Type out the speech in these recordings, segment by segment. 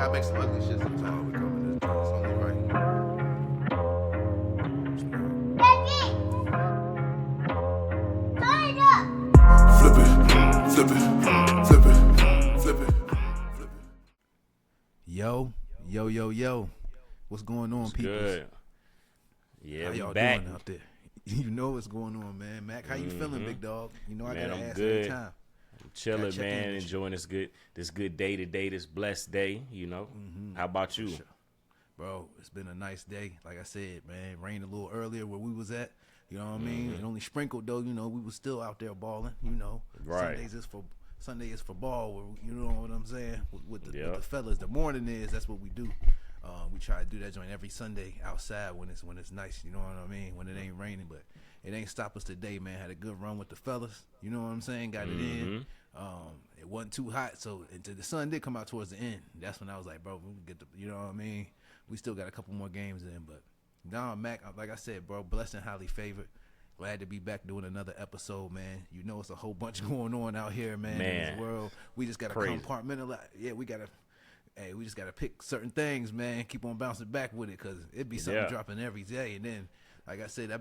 I make some ugly shit sometimes. We come in this joint. It's only right. Flip it, flip it, flip it, flip it, flip it. Yo. What's going on, people? Good. Yeah, how we y'all back. doing out there? You know what's going on, man. Mac, how you feeling, big dog? You know I Man, gotta I'm ask good. every time. I'm chilling, check in man. with you. Enjoying this good day today, this blessed day. You know. How about you? Sure. Bro, it's been a nice day. Like I said, man, it rained a little earlier where we was at. You know what I mean? It only sprinkled though. You know, we was still out there balling. You know, Right. Sunday is for ball. Where, you know what I'm saying? With the Yep. fellas, the morning is that's what we do. We try to do that joint every Sunday outside when it's nice. You know what I mean? When it ain't raining, but it ain't stop us today, man. Had a good run with the fellas. You know what I'm saying? Got it in. It wasn't too hot, so until the sun did come out towards the end. That's when I was like, bro, we can get the. You know what I mean? We still got a couple more games in, but nah, Mac, like I said, bro, blessed and highly favored. Glad to be back doing another episode, man. You know it's a whole bunch going on out here, man. In this world. We just gotta Crazy. compartmentalize. Yeah, we just gotta pick certain things, man. Keep on bouncing back with it, cause it be something dropping every day. And then, like I said, we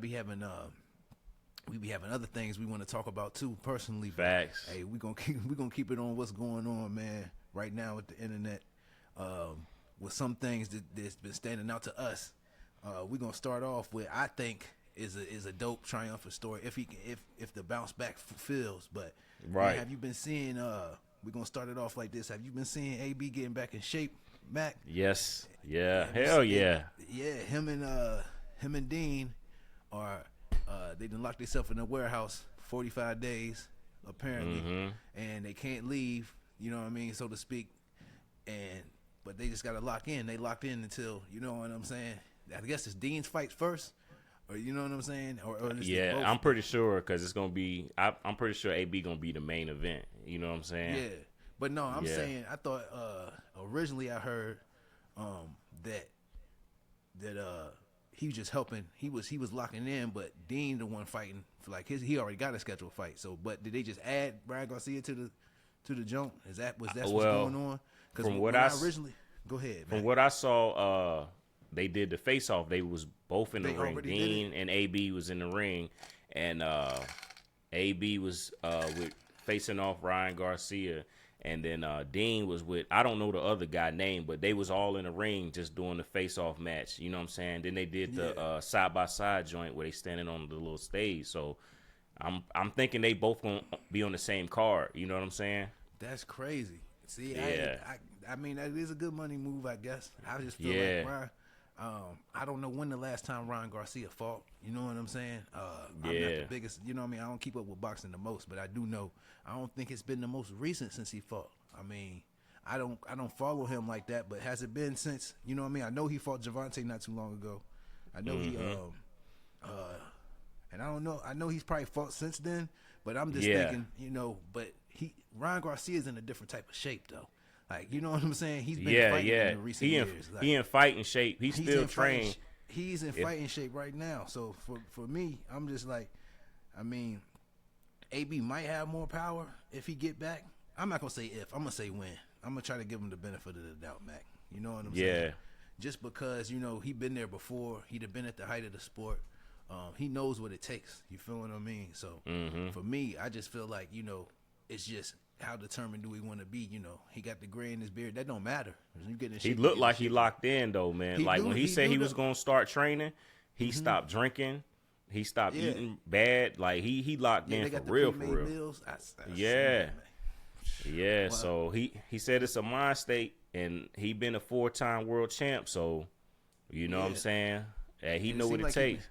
be having other things we want to talk about too, personally. Facts. But, hey, we gonna keep it on what's going on, man. Right now with the internet, with some things that's been standing out to us. We're gonna start off with I think is a dope triumphant story if the bounce back fulfills. But right, man, have you been seeing? We're gonna start it off like this. Have you been seeing AB getting back in shape, Mac? Yes. Yeah. Hell yeah. Yeah. Him and Dean are they done locked themselves in a warehouse 45 days apparently, and they can't leave. You know what I mean, so to speak. But they just gotta lock in. They locked in until, you know what I'm saying. I guess it's Dean's fight first, or you know what I'm saying. Or Yeah, I'm pretty sure because it's gonna be. I'm pretty sure AB gonna be the main event. You know what I'm saying? Yeah, but no, I'm saying I thought originally I heard that he was just helping. He was locking in, but Dean the one fighting for like he already got a scheduled fight. So, but did they just add Brian Garcia to the joint? Was that what's going on? Because from what I originally go ahead. From man. what I saw, they did the face off. They was both in the They ring. already Dean and AB was in the ring, and AB was with facing off Ryan Garcia, and then Dean was with, I don't know the other guy name, but they was all in the ring just doing the face off match. You know what I'm saying? Then they did the side by side joint where they standing on the little stage. So I'm thinking they both gonna be on the same card. You know what I'm saying? That's crazy. See, Yeah. I mean, that is a good money move, I guess. I just feel like Ryan, I don't know when the last time Ryan Garcia fought. You know what I'm saying? I'm not the biggest. You know what I mean? I don't keep up with boxing the most, but I do know. I don't think it's been the most recent since he fought. I mean, I don't follow him like that, but has it been since? You know what I mean? I know he fought Javante not too long ago. I know he and I don't know. I know he's probably fought since then, but I'm just thinking, you know. But Ryan Garcia's in a different type of shape though. Like, you know what I'm saying? He's been fighting in the recent years. He in fighting shape. He's still trained. He's in fighting shape right now. So for me, I'm just like, I mean, AB might have more power if he get back. I'm not gonna say if. I'm gonna say when. I'm gonna try to give him the benefit of the doubt, Mac. You know what I'm saying? Yeah. Just because, you know, he been there before. He'd have been at the height of the sport. He knows what it takes. You feel what I mean? So for me, I just feel like, you know, it's just how determined do we want to be? You know, he got the gray in his beard. That don't matter. He looked like he locked in though, man. When he said he was gonna start training, he stopped drinking. He stopped eating bad. Like he locked in for real, for real. Meals. Yeah. Wow. So he said it's a mind state, and he been a 4-time world champ. So you know what I'm saying? He know what it takes.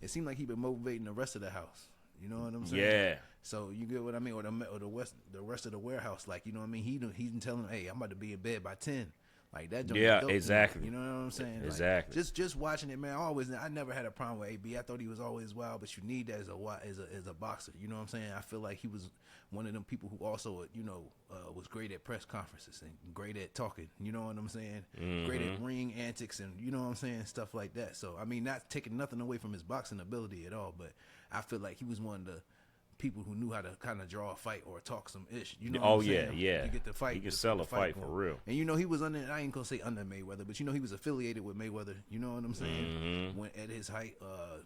It seemed like he been motivating the rest of the house. You know what I'm saying? Yeah. So you get what I mean, or the rest of the warehouse, like, you know what I mean. He didn't tell him, hey, I'm about to be in bed by 10. Like that. Yeah, dope, exactly. You know what I'm saying? Exactly. Like, just watching it, man. I never had a problem with AB. I thought he was always wild, but you need that as a boxer. You know what I'm saying? I feel like he was one of them people who also, you know, was great at press conferences and great at talking. You know what I'm saying? Great at ring antics and, you know what I'm saying, stuff like that. So I mean, not taking nothing away from his boxing ability at all, but I feel like he was one of the people who knew how to kind of draw a fight or talk some ish. You know? Oh, what I'm yeah, saying? yeah. You get the fight. You can sell a fight for going. real. And you know he was under. I ain't gonna say under Mayweather, but you know he was affiliated with Mayweather. You know what I'm saying? When at his height,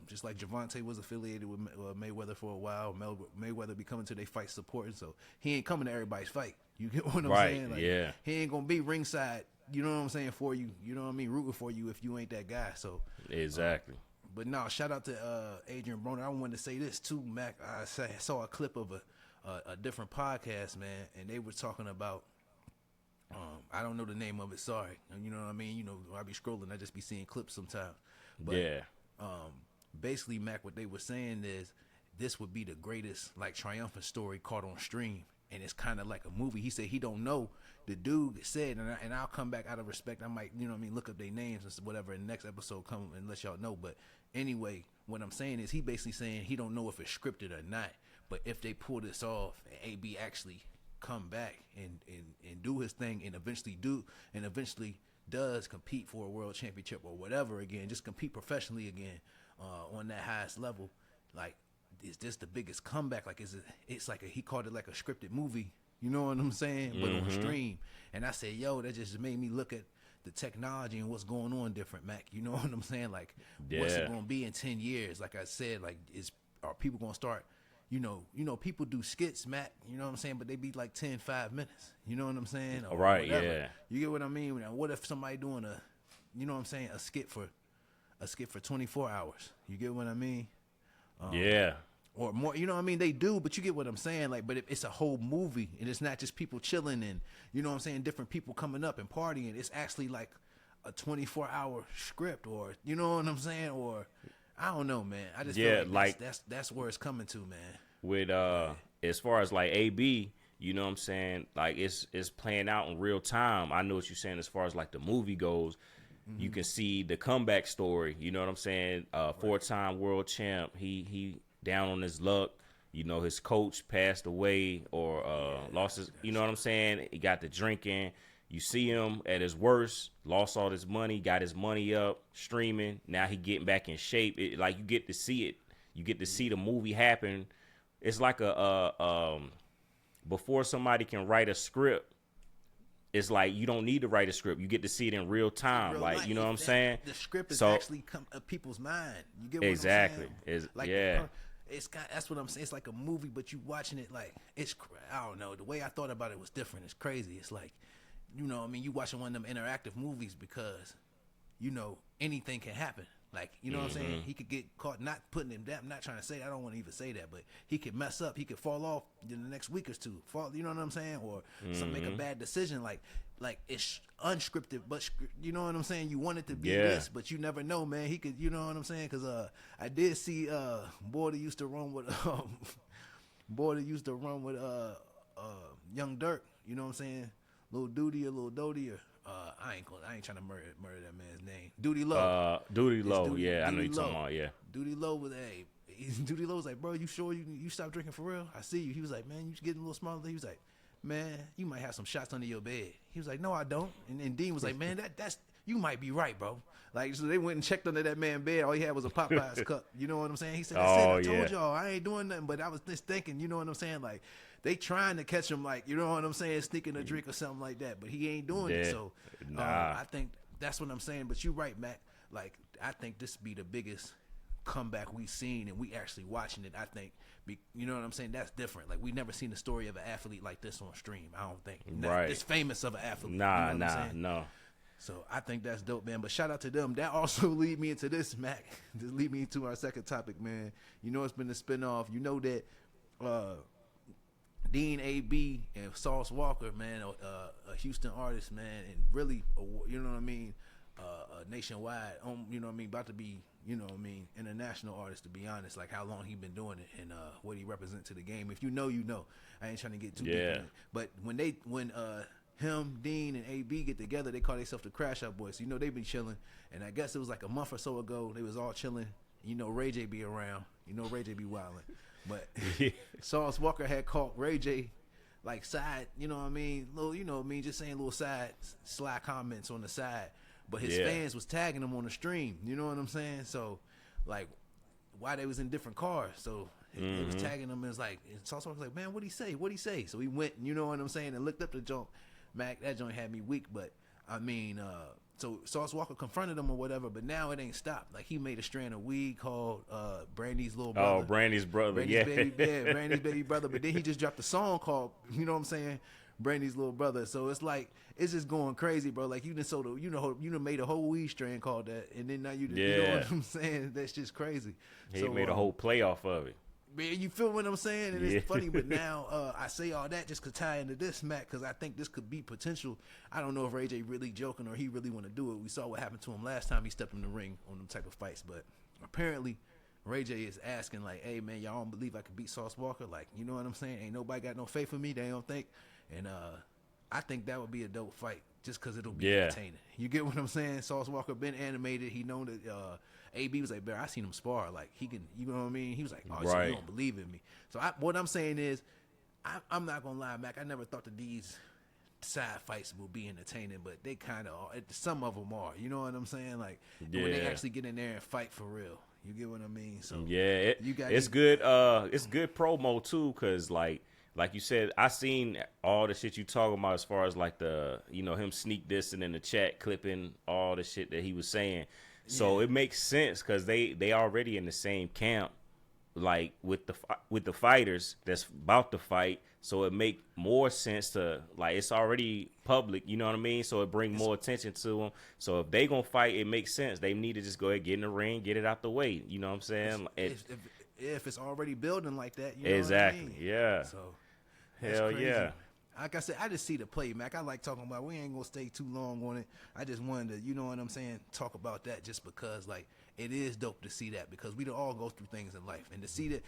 just like Javante was affiliated with Mayweather for a while. Mayweather be coming to their fight supporting, so he ain't coming to everybody's fight. You get what I'm saying? Like, yeah. He ain't gonna be ringside. You know what I'm saying for you. You know what I mean, rooting for you if you ain't that guy. So exactly. But no, shout out to Adrien Broner. I wanted to say this too, Mac. I saw a clip of a different podcast, man, and they were talking about. I don't know the name of it. Sorry, you know what I mean. You know, I be scrolling, I just be seeing clips sometimes. But, Yeah. Basically, Mac, what they were saying is this would be the greatest like triumphant story caught on stream, and it's kind of like a movie. He said he don't know. The dude said, and I'll come back out of respect. I might, you know what I mean, look up their names and whatever in the next episode come and let y'all know. But anyway, what I'm saying is he basically saying he don't know if it's scripted or not. But if they pull this off and AB actually come back and do his thing and eventually does compete for a world championship or whatever again, just compete professionally again on that highest level, like, is this the biggest comeback? Like, it's like he called it like a scripted movie. You know what I'm saying? But on stream. And I said, yo, that just made me look at the technology and what's going on different, Mac. You know what I'm saying? Like, what's it going to be in 10 years? Like I said, like, are people going to start, you know, people do skits, Mac, you know what I'm saying? But they be like 10, 5 minutes. You know what I'm saying? Or right, whatever. yeah. You get what I mean? Now, what if somebody doing you know what I'm saying, a skit for 24 hours? You get what I mean? Yeah. Or more, you know what I mean? They do, but you get what I'm saying. Like, but it's a whole movie, and it's not just people chilling and, you know what I'm saying, different people coming up and partying. It's actually like a 24-hour script, or, you know what I'm saying? Or, I don't know, man. I just feel like that's where it's coming to, man. With as far as like AB, you know what I'm saying? Like, it's playing out in real time. I know what you're saying as far as like the movie goes. You can see the comeback story. You know what I'm saying? 4-time world champ. He down on his luck, you know, his coach passed away or lost his, you know what I'm saying? He got the drinking. You see him at his worst, lost all his money, got his money up, streaming. Now he getting back in shape. Like, you get to see it. You get to see the movie happen. It's like before somebody can write a script, it's like you don't need to write a script. You get to see it in real time. Like, life. you know what I'm saying? The script is actually people's mind. You get what exactly. I'm saying? Like, yeah. That's what I'm saying. It's like a movie, but you watching it like I don't know. The way I thought about it was different. It's crazy. It's like, you know what I mean? You watching one of them interactive movies because, you know, anything can happen. Like, you know what I'm saying? He could get caught not putting him down. I'm not trying to say, I don't want to even say that, but he could mess up. He could fall off in the next week or two. You know what I'm saying? Or make a bad decision. Like it's unscripted, but you know what I'm saying? You want it to be this, but you never know, man. He could, you know what I'm saying? Because I did see Border used to run with Young Dirk. You know what I'm saying? Lil Doty or I ain't trying to murder that man's name. Duty Low. Duty Low. Duty, yeah, I know Duty you're talking about. Yeah. Duty Low was Duty Low was like, bro, you sure you stopped drinking for real? I see you. He was like, man, you getting a little smaller. He was like, man, you might have some shots under your bed. He was like, no, I don't. And Dean was like, man, that's you might be right, bro. Like, so they went and checked under that man's bed. All he had was a Popeye's cup. You know what I'm saying? He said, that's it. I told y'all I ain't doing nothing. But I was just thinking, you know what I'm saying? Like, they trying to catch him, like, you know what I'm saying, sneaking a drink or something like that. But he ain't doing it. So I think that's what I'm saying. But you're right, Mac. Like, I think this be the biggest comeback we've seen, and we actually watching it. I think, you know what I'm saying? That's different. Like, we never seen a story of an athlete like this on stream. I don't think. Right. It's famous of an athlete. No. So I think that's dope, man. But shout out to them. That also lead me into this, Mac. Just lead me into our second topic, man. You know it's been a spinoff. You know that Dean AB and Sauce Walker, man, a Houston artist, man, and really, you know what I mean, nationwide, you know what I mean, about to be, you know what I mean, international artist, to be honest, like how long he been doing it and what he represents to the game. If you know, you know. I ain't trying to get too deep in it. But when him, Dean, and AB get together, they call themselves the Crash Out Boys. So, you know, they been chilling. And I guess it was like a month or so ago, they was all chilling. You know, Ray J be around. You know, Ray J be wilding. But Sauce Walker had caught Ray J, like, side, you know what I mean? Little, you know what I mean? Just saying little sly comments on the side. But his fans was tagging him on the stream. You know what I'm saying? So, like, why they was in different cars. So It was tagging him, and it's like, and Sauce Walker was like, man, what'd he say? What'd he say? So we went, you know what I'm saying, and looked up the joint. Mac, that joint had me weak, but I mean, so Sauce Walker confronted him or whatever, but now it ain't stopped. Like, he made a strand of weed called Brandy's Little Brother. Oh, Brandy's brother, Brandy's Brandy's baby brother. But then he just dropped a song called, you know what I'm saying, Brandy's Little Brother. So it's like, it's just going crazy, bro. Like, you done made a whole weed strand called that, and then now you know what I'm saying? That's just crazy. He made a whole play off of it. Man, you feel what I'm saying? And it's funny, but now I say all that just to tie into this, Mac, because I think this could be potential. I don't know if Ray J really joking or he really want to do it. We saw what happened to him last time he stepped in the ring on them type of fights, but apparently Ray J is asking, like, hey, man, y'all don't believe I could beat Sauce Walker? Like, you know what I'm saying? Ain't nobody got no faith in me. They don't think. And I think that would be a dope fight just because it'll be entertaining. You get what I'm saying? Sauce Walker been animated. He known that AB was like, "Bear, I seen him spar. Like, he can, you know what I mean?" He was like, "Oh, so you don't believe in me?" So what I'm saying is, I'm not gonna lie, Mac. I never thought that these side fights will be entertaining, but they kind of are. Some of them are. You know what I'm saying? Like, when they actually get in there and fight for real. You get what I mean? So it's good. It's good promo too, cause like you said, I seen all the shit you talking about as far as like the, you know, him sneak dissing in the chat, clipping all the shit that he was saying. So it makes sense because they already in the same camp, like with the fighters that's about to fight. So it make more sense to, like, it's already public, you know what I mean? So it bring more attention to them. So if they gonna fight, it makes sense. They need to just go ahead, get in the ring, get it out the way. You know what I'm saying? If it's already building like that, you know exactly, what I mean? Yeah. So hell crazy. yeah. Like I said, I just see the play, Mac. I like talking about. We ain't gonna stay too long on it. I just wanted to, you know what I'm saying, talk about that just because, like, it is dope to see that because we don't all go through things in life, and to see that.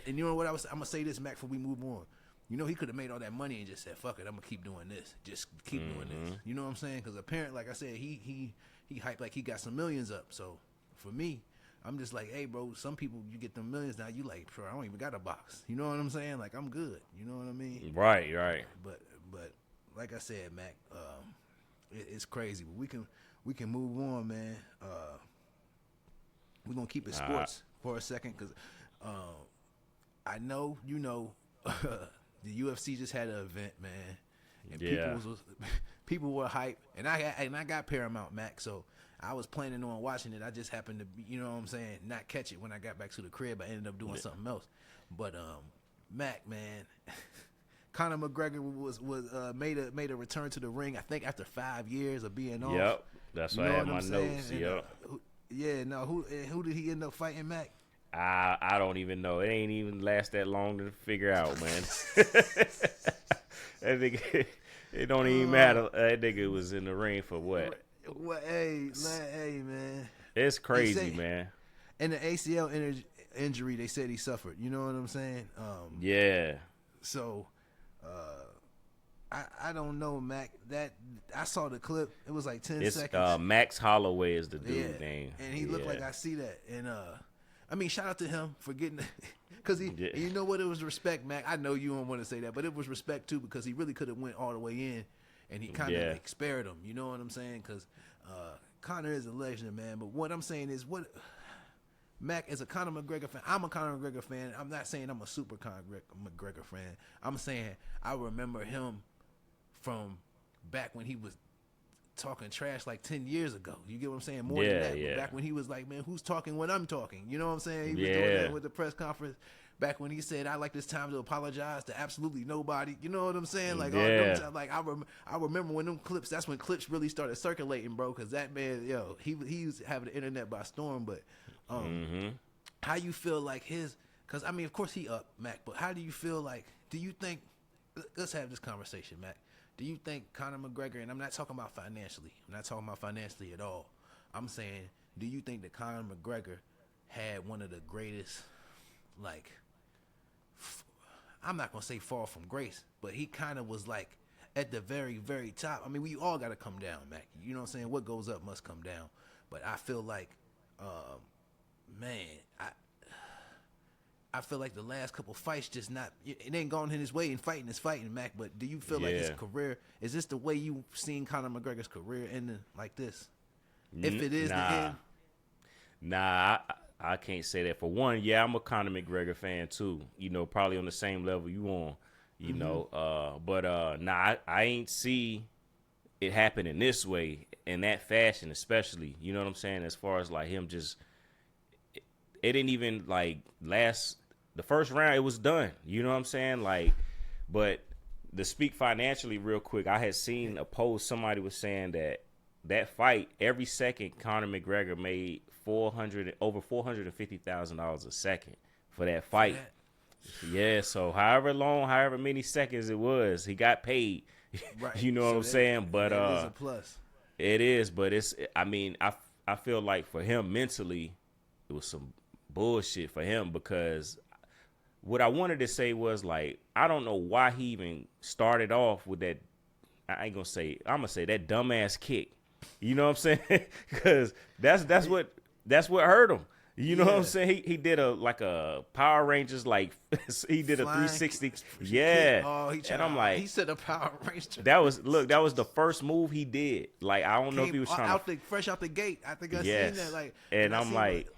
And you know what I'm gonna say this, Mac, before we move on. You know, he could have made all that money and just said, "Fuck it, I'm gonna keep doing this. Just keep doing this." You know what I'm saying? Because apparently, like I said, he hyped like he got some millions up. So for me, I'm just like, hey, bro, some people, you get them millions now, you like, bro, I don't even got a box. You know what I'm saying? Like, I'm good. You know what I mean? Right. But like I said, Mac, it's crazy. But we can move on, man. We're going to keep it sports for a second because I know, you know, the UFC just had an event, man. And people were hyped. And I got Paramount, Mac, so I was planning on watching it. I just happened to, you know what I'm saying, not catch it when I got back to the crib. I ended up doing something else. But Mac, man, Conor McGregor was made a return to the ring. I think after 5 years of being off. Yep, that's why I had my notes. Who did he end up fighting, Mac? I don't even know. It ain't even last that long to figure out, man. That nigga, it don't even matter. That nigga was in the ring for what? Well, hey, man. It's crazy, man. And the ACL injury, they said he suffered. You know what I'm saying? So, I don't know, Mac. That I saw the clip. It was like 10 seconds. Max Holloway is the dude name. And he looked like I see that. And I mean, shout out to him for getting, because you know what, it was respect, Mac. I know you don't want to say that, but it was respect too because he really could have went all the way in, and he kind of like spared him. You know what I'm saying? Because Conor is a legend, man. But what I'm saying is, what Mac, as a Conor McGregor fan, I'm a Conor McGregor fan. I'm not saying I'm a super Conor McGregor fan. I'm saying I remember him from back when he was talking trash like 10 years ago. You get what I'm saying? More than that. But back when he was like, man, who's talking when I'm talking? You know what I'm saying? He was doing that with the press conference. Back when he said, I like this time to apologize to absolutely nobody. You know what I'm saying? Like, all them time, like I remember when them clips, that's when clips really started circulating, bro, because that man, he was having the internet by storm. But how you feel like because I mean, of course he up, Mac, but how do you feel like, do you think, let's have this conversation, Mac. Do you think Conor McGregor, and I'm not talking about financially. I'm not talking about financially at all. I'm saying, do you think that Conor McGregor had one of the greatest, like, I'm not going to say fall from grace, but he kind of was like at the very, very top. I mean, we all got to come down, Mac. You know what I'm saying? What goes up must come down. But I feel like, man, I feel like the last couple fights just not, it ain't gone in his way, and fighting is fighting, Mac. But do you feel like his career, is this the way you seen Conor McGregor's career ending like this? If it is the end? Nah, I can't say that. For one, yeah, I'm a Conor McGregor fan too. You know, probably on the same level you on. You know, but I ain't see it happen in this way, in that fashion, especially. You know what I'm saying? As far as like him just, it didn't even like last the first round. It was done. You know what I'm saying? Like, but to speak financially real quick, I had seen a post. Somebody was saying that fight, every second Conor McGregor made over $450,000 a second for that fight. Yeah, so however many seconds it was, he got paid. Right. You know what I'm saying? But that is a plus. it is, but I mean, I feel like for him mentally, it was some bullshit for him, because what I wanted to say was, like, I don't know why he even started off with that. I'm gonna say that dumbass kick. You know what I'm saying? Because that's what hurt him. You know what I'm saying? He did a Power Rangers, like he did Flying, a 360. Yeah. Oh, and I'm like, he said a Power Ranger. that was the first move he did. Like, I don't know if he was trying fresh out the gate. I think I Yes. seen that. Like, And I'm like,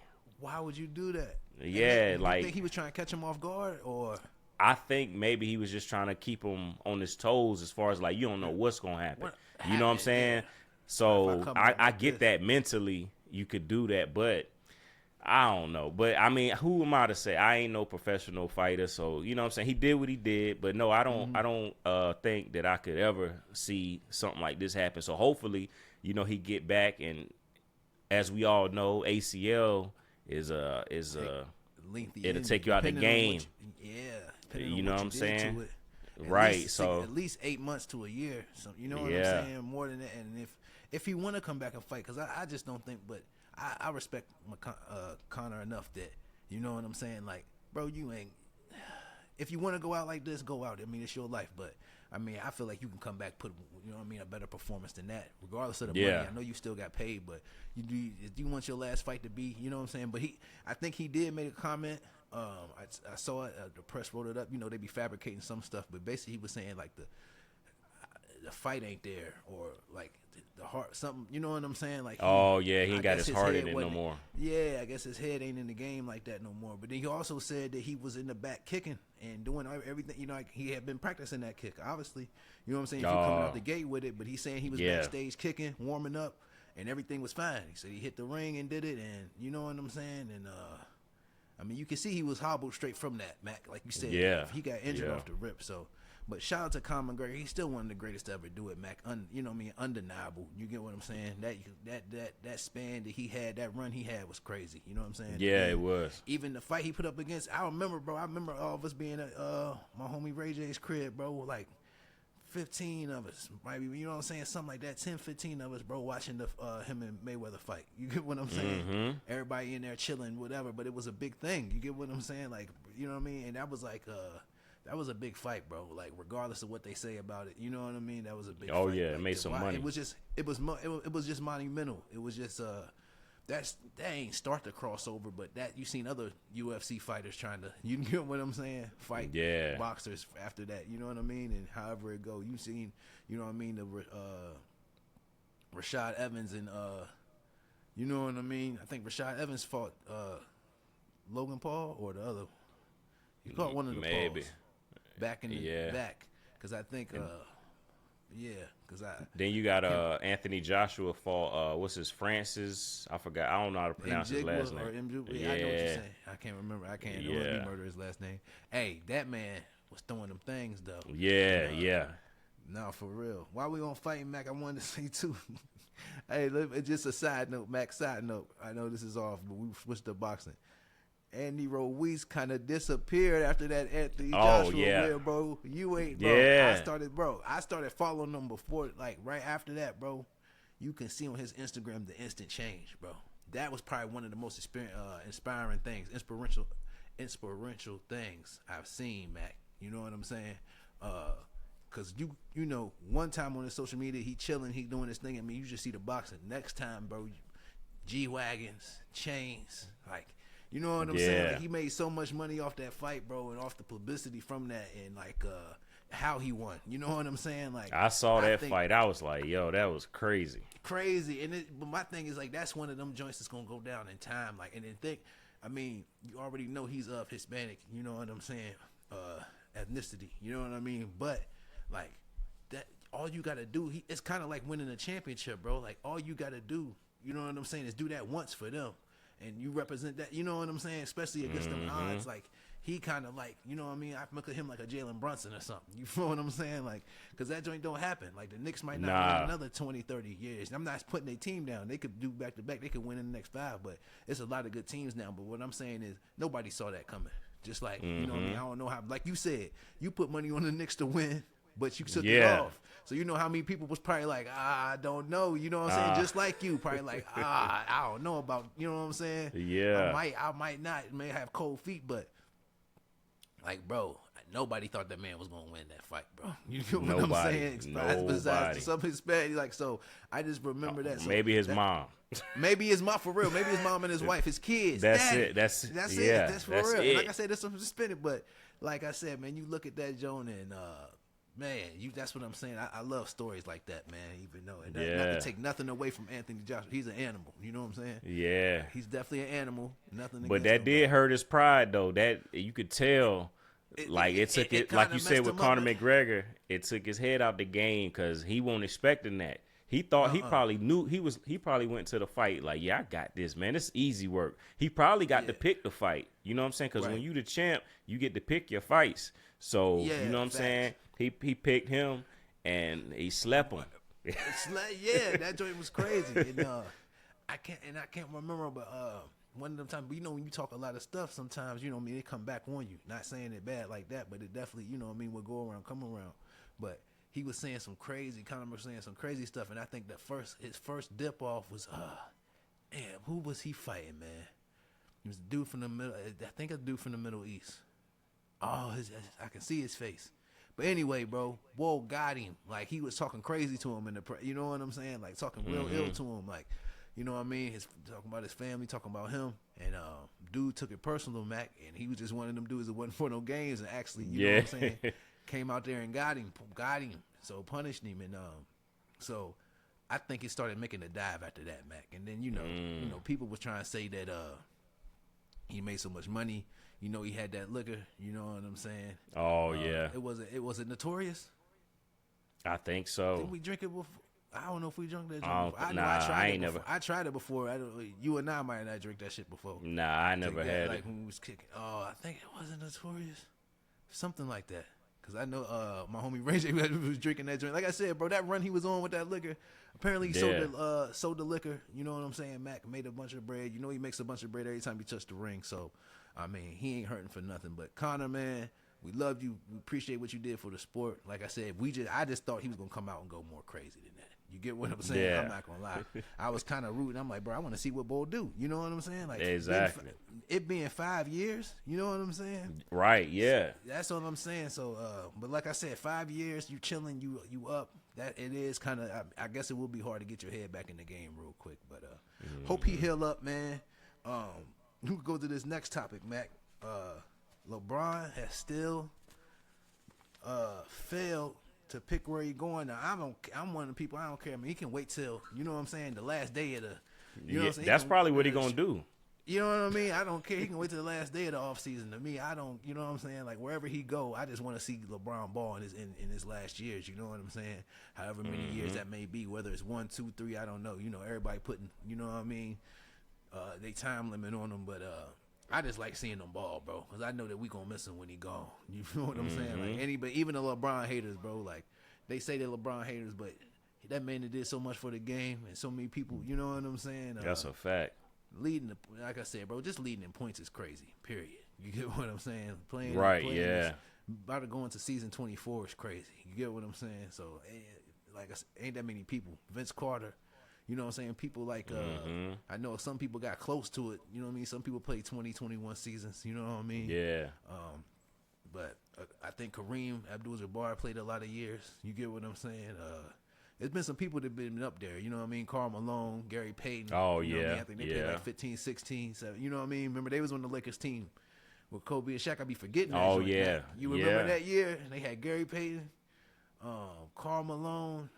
why would you do that? yeah, You like, think he was trying to catch him off guard, or I think maybe he was just trying to keep him on his toes, as far as like, you don't know what's gonna happen. You know what I'm saying? Yeah. So If I come I like get this. that mentally you could do that, but I don't know. But I mean, who am I to say? I ain't no professional fighter, so you know what I'm saying? He did what he did, but no, I don't think that I could ever see something like this happen. So hopefully, you know, he get back, and as we all know, ACL is lengthy? it'll take you out the game. Depending You on know what you I'm did saying? to it. At Right, least so at least 8 months to a year. So you know what Yeah. I'm saying? More than that. And if he want to come back and fight, because I just don't think. But I respect Conor enough that, you know what I'm saying. Like, bro, you ain't. If you want to go out like this, go out. I mean, it's your life. But I mean, I feel like you can come back, put, you know what I mean, a better performance than that, regardless of the money. I know you still got paid, but you want your last fight to be, you know what I'm saying. But I think he did make a comment. I saw it. The press wrote it up. You know, they be fabricating some stuff, but basically he was saying like the fight ain't there, or like the heart, something. You know what I'm saying? Like, he ain't got his heart in it no more. Yeah, I guess his head ain't in the game like that no more. But then he also said that he was in the back kicking and doing everything. You know, like he had been practicing that kick. Obviously, you know what I'm saying. If you're coming out the gate with it, but he's saying he was backstage kicking, warming up, and everything was fine. He said he hit the ring and did it, and you know what I'm saying. And I mean, you can see he was hobbled straight from that, Mac. Like you said, he got injured off the rip. So, but shout out to Conor McGregor. He's still one of the greatest to ever do it, Mac. You know what I mean? Undeniable. You get what I'm saying? That span that he had, that run he had was crazy. You know what I'm saying? Yeah, it was. Even the fight he put up against, I remember, bro. I remember all of us being at my homie Ray J's crib, bro. Like 15 of us, maybe, you know what I'm saying? Something like that. 10, 15 of us, bro, watching the him and Mayweather fight. You get what I'm saying? Everybody in there chilling, whatever. But it was a big thing. You get what I'm saying? Like, you know what I mean? And that was like that was a big fight, bro. Like, regardless of what they say about it, you know what I mean? That was a big fight. Oh yeah, like, it made some money. It was just monumental. It was just that ain't start the crossover, but that you seen other UFC fighters trying to, you get what I'm saying, fight boxers after that, you know what I mean, and however it go, you seen, you know what I mean, the Rashad Evans and you know what I mean. I think Rashad Evans fought Logan Paul or the other. He fought one of the Pauls back in the back, because I think Then you got Anthony Joshua fought what's his Francis? I forgot. I don't know how to pronounce his last name. I know what you're saying. I can't remember. I can't let me murder his last name. Hey, that man was throwing them things though. Yeah. No, for real. While we on fighting, Mac, I wanted to say too. Hey, just a side note, Mac. Side note. I know this is off, but we switched to boxing. Andy Ruiz kind of disappeared after that Anthony Joshua win, bro. You ain't, bro. Yeah. I started following him before, like right after that, bro. You can see on his Instagram the instant change, bro. That was probably one of the most inspiring things, inspirational things I've seen, Mac. You know what I'm saying? Cause you know, one time on his social media, he chilling, he doing this thing. I mean, you just see the boxing. Next time, bro, G-Wagons, chains, like. You know what I'm saying? Like, he made so much money off that fight, bro, and off the publicity from that, and like how he won. You know what I'm saying? Like, I saw that fight. I was like, yo, that was crazy. Crazy. But my thing is like, that's one of them joints that's gonna go down in time. Like, and then think, I mean, you already know he's of Hispanic, you know what I'm saying, ethnicity, you know what I mean? But, like, that all you got to do, it's kind of like winning a championship, bro. Like, all you got to do, you know what I'm saying, is do that once for them. And you represent that, you know what I'm saying, especially against them odds. Like, he kind of like, you know what I mean, I look at him like a Jalen Brunson or something. You feel what I'm saying? Like, because that joint don't happen. Like, the Knicks might not win another 20, 30 years. I'm not putting their team down. They could do back-to-back. They could win in the next 5, but it's a lot of good teams now. But what I'm saying is nobody saw that coming. Just like, you know what I mean, I don't know how, like you said, you put money on the Knicks to win, but you took it off. So you know how many people was probably like, I don't know. You know what I'm saying? Just like you, probably like, I don't know about, you know what I'm saying? Yeah. I might not, may have cold feet, but like, bro, nobody thought that man was gonna win that fight, bro. You know what I'm saying? Besides some Hispanic, like, so I just remember that. So maybe his mom. Maybe his mom, for real. Maybe his mom and his wife, his kids. That's Daddy. it. That's it. That's for that's real. it. Like I said, there's some suspended, but like I said, man, you look at that Joan and man, that's what I'm saying. I love stories like that, man. Even though not to take nothing away from Anthony Joshua, he's an animal. You know what I'm saying? Yeah, he's definitely an animal. Nothing. But that did hurt his pride, though. That you could tell. It took it like you said with Conor McGregor. It took his head out the game because he wasn't expecting that. He thought he probably knew he probably went to the fight like, yeah, I got this, man. It's easy work. He probably got to pick the fight. You know what I'm saying? Because when you the champ, you get to pick your fights. So you know what I'm saying? He picked him and he slept him. That joint was crazy. And I can't remember, but one of them times, you know, when you talk a lot of stuff, sometimes, you know what I mean, it come back on you. Not saying it bad like that, but it definitely, you know what I mean, will go around, come around. But he was saying some crazy, Conor was saying some crazy stuff, and I think that his first dip off was, damn, who was he fighting, man? He was a dude from the middle, I think a dude from the Middle East. Oh, I can see his face. But anyway, bro, Whoa got him. Like, he was talking crazy to him you know what I'm saying? Like, talking real ill to him, like, you know what I mean? Talking about his family, talking about him. And dude took it personal, Mac, and he was just one of them dudes that wasn't for no games and actually, you know what I'm saying, came out there and got him, so punished him. And so I think he started making a dive after that, Mac. And then, you know, people was trying to say that he made so much money. You know, he had that liquor, you know what I'm saying? Oh, yeah. It was Notorious? I think so. Didn't we drink it before? I don't know if we drunk that drink before. I tried it before. You and I might not drink that shit before. Nah, I never had it. Like when we was kicking. Oh, I think it wasn't Notorious. Something like that. Because I know my homie Ray J was drinking that drink. Like I said, bro, that run he was on with that liquor, apparently he sold the liquor. You know what I'm saying? Mac made a bunch of bread. You know he makes a bunch of bread every time he touches the ring. So, I mean, he ain't hurting for nothing. But Conor, man, we love you. We appreciate what you did for the sport. Like I said, I just thought he was going to come out and go more crazy than that. You get what I'm saying? Yeah. I'm not going to lie. I was kind of rooting. I'm like, bro, I want to see what Bull do. You know what I'm saying? Like, exactly. It being 5 years, you know what I'm saying? Right, yeah. So that's what I'm saying. So, but like I said, 5 years, you chilling, you up. That it is kind of, I guess it will be hard to get your head back in the game real quick. But hope he heal up, man. We can go to this next topic, Mac. LeBron has still failed to pick where he going. Now, I'm one of the people, I don't care. I mean, he can wait till, you know what I'm saying, the last day of the, you know what I'm saying? That's probably what he gonna do. You know what I mean? I don't care. He can wait till the last day of the offseason. To me, I don't, you know what I'm saying? Like, wherever he go, I just want to see LeBron ball in his last years. You know what I'm saying? However many years that may be, whether it's 1, 2, 3, I don't know. You know, everybody putting, you know what I mean, they time limit on them. But I just like seeing them ball, bro, because I know that we going to miss him when he gone. You know what I'm saying? Like, even the LeBron haters, bro, like, they say they're LeBron haters, but that man that did so much for the game and so many people, you know what I'm saying? That's a fact. Leading, like I said, bro, just leading in points is crazy, period. You get what I'm saying? Playing about to go into season 24 is crazy. You get what I'm saying? So, like I said, ain't that many people. Vince Carter, you know what I'm saying? People like, I know some people got close to it, you know what I mean? Some people played 20, 21 seasons, you know what I mean? Yeah. But I think Kareem Abdul-Jabbar played a lot of years. You get what I'm saying? There's been some people that have been up there. You know what I mean? Karl Malone, Gary Payton. Oh, you know yeah. What I mean? I think they played like 15, 16, 17. You know what I mean? Remember, they was on the Lakers team with Kobe and Shaq. I be forgetting that. Oh, joint, yeah. man. You remember that year? And they had Gary Payton, Karl Malone,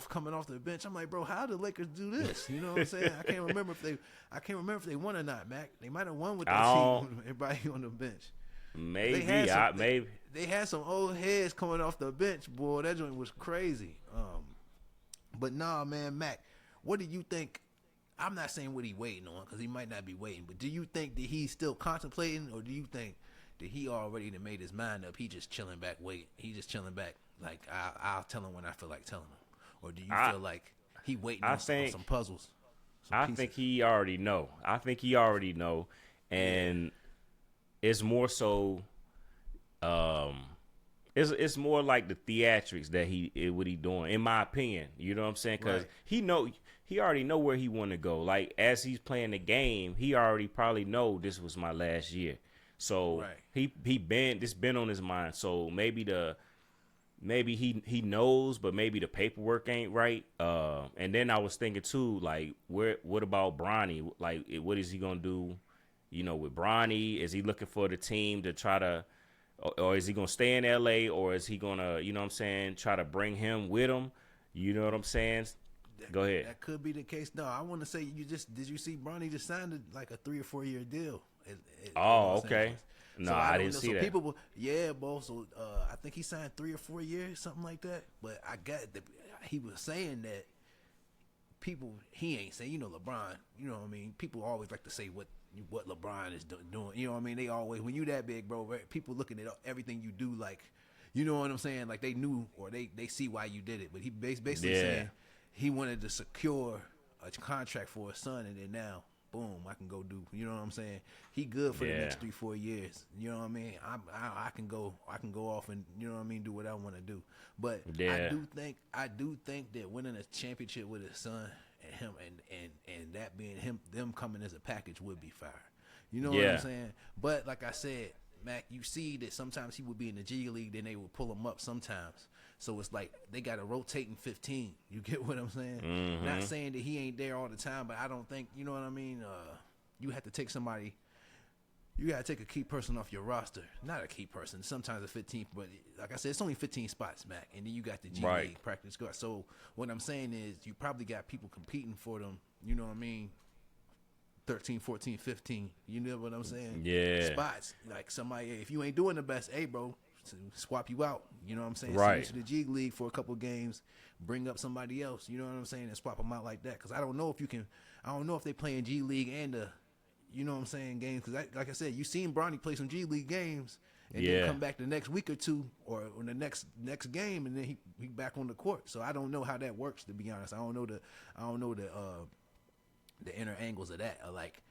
coming off the bench. I'm like, bro, how did the Lakers do this? You know what I'm saying? I can't remember if they won or not, Mac. They might have won with that team. Everybody on the bench. Maybe maybe they had some old heads coming off the bench. Boy, that joint was crazy. But nah, man, Mac, what do you think? I'm not saying what he waiting on because he might not be waiting. But do you think that he's still contemplating, or do you think that he already done made his mind up? He just chilling back, waiting. He just chilling back. Like I'll tell him when I feel like telling him. Or do you feel like he waiting on some puzzles? I think he already know. And it's more so. It's more like the theatrics that what he doing, in my opinion. You know what I'm saying? Because he already know where he want to go. Like as he's playing the game, he already probably know this was my last year. So he been on his mind. So maybe he knows, but maybe the paperwork ain't right. And then I was thinking too, like, what about Bronny? Like, what is he gonna do? You know, with Bronny, is he looking for the team to try to, or is he gonna stay in LA, or is he gonna, you know what I'm saying, try to bring him with him? You know what I'm saying? Go ahead. That could be the case. No, I want to say did you see Bronny just signed like a 3 or 4 year deal? Okay. No, so I didn't see that. People, bro. So I think he signed 3 or 4 years, something like that. But he was saying that he ain't saying, LeBron, you know what I mean? People always like to say what LeBron is doing. You know what I mean? They always, when you that big, bro, people looking at everything you do, like, you know what I'm saying? Like they knew, or they see why you did it. But he basically saying he wanted to secure a contract for his son, and then now, boom, I can go do. You know what I'm saying? He good for the next 3-4 years. You know what I mean? I can go off and, you know what I mean, do what I want to do. But I do think that winning a championship with his son and him and that being them coming as a package would be fire. You know what I'm saying? But like I said, Mac, you see that sometimes he would be in the G League, then they would pull him up sometimes. So it's like they got a rotating 15. You get what I'm saying? Mm-hmm. Not saying that he ain't there all the time, but I don't think, you know what I mean? You have to take somebody. You got to take a key person off your roster. Not a key person. Sometimes a 15, but like I said, it's only 15 spots, Mac. And then you got the G League practice squad. So what I'm saying is you probably got people competing for them, you know what I mean? 13, 14, 15. You know what I'm saying? Yeah. Spots. Like somebody, if you ain't doing the best, hey, bro, to swap you out. You know what I'm saying? Right. Send you to the G League for a couple games, bring up somebody else. You know what I'm saying? And swap them out like that. Because I don't know if they play in G League and you know what I'm saying, games. Because like I said, you seen Bronny play some G League games and then come back the next week or two or the next game, and then he back on the court. So I don't know how that works, to be honest. I don't know the inner angles of that. Like